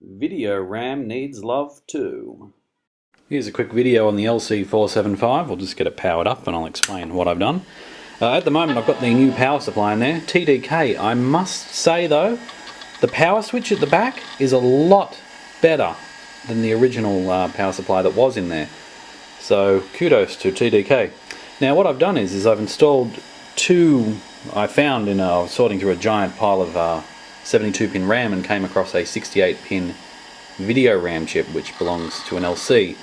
Video RAM needs love too. Here's a quick video on the LC475. We'll just get it powered up and I'll explain what I've done. At the moment I've got the new power supply in there, TDK. I must say though, the power switch at the back is a lot better than the original power supply that was in there. So kudos to TDK. Now what I've done is I've installed two, I found in I was sorting through a giant pile of 72 pin RAM and came across a 68 pin video RAM chip which belongs to an LC.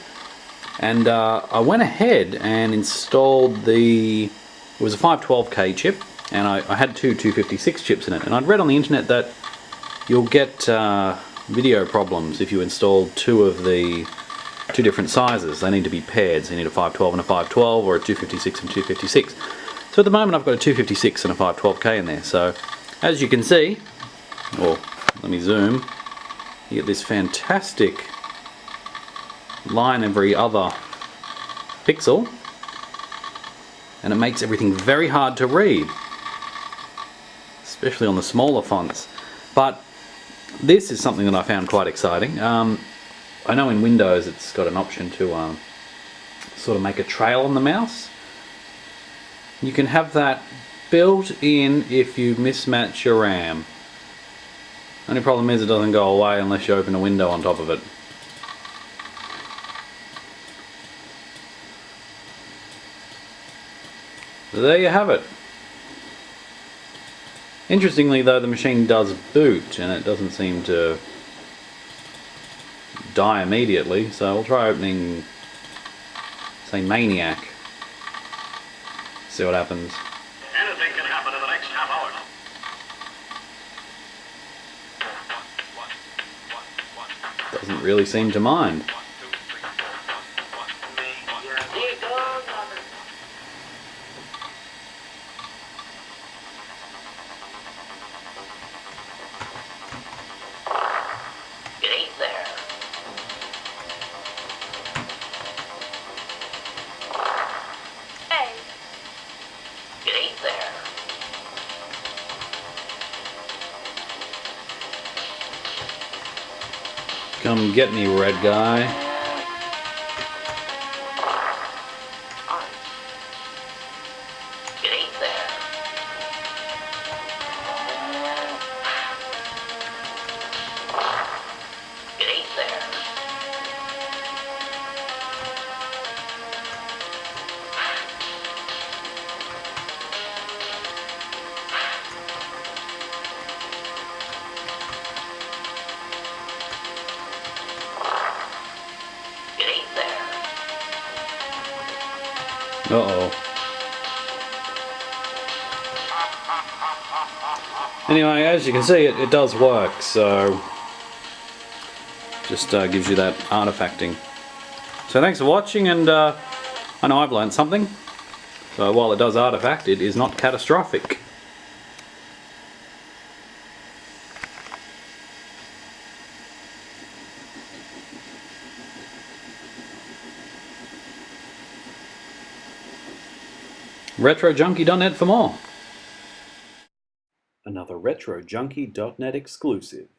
And I went ahead and installed it was a 512K chip, and I had two 256 chips in it, and I'd read on the internet that you'll get video problems if you install two different sizes. They need to be paired, so you need a 512 and a 512, or a 256 and 256. So at the moment I've got a 256 and a 512K in there, so as you can see, or let me zoom, you get this fantastic line every other pixel, and it makes everything very hard to read, especially on the smaller fonts. But this is something that I found quite exciting. I know in Windows it's got an option to sort of make a trail on the mouse. You can have that built in if you mismatch your RAM. Only problem is it doesn't go away unless you open a window on top of it. So there you have it. Interestingly though, the machine does boot and it doesn't seem to die immediately, so we'll try opening, say, Maniac. See what happens. Anything can happen in the next half hour. Doesn't really seem to mind. It ain't there. Hey. It ain't there. Come get me, red guy. It ain't there. It ain't there. It ain't there. Uh-oh. Anyway, as you can see, it does work, so just gives you that artifacting. So thanks for watching, and I know I've learned something. So while it does artifact, it is not catastrophic. RetroJunkie.net for more. Another RetroJunkie.net exclusive.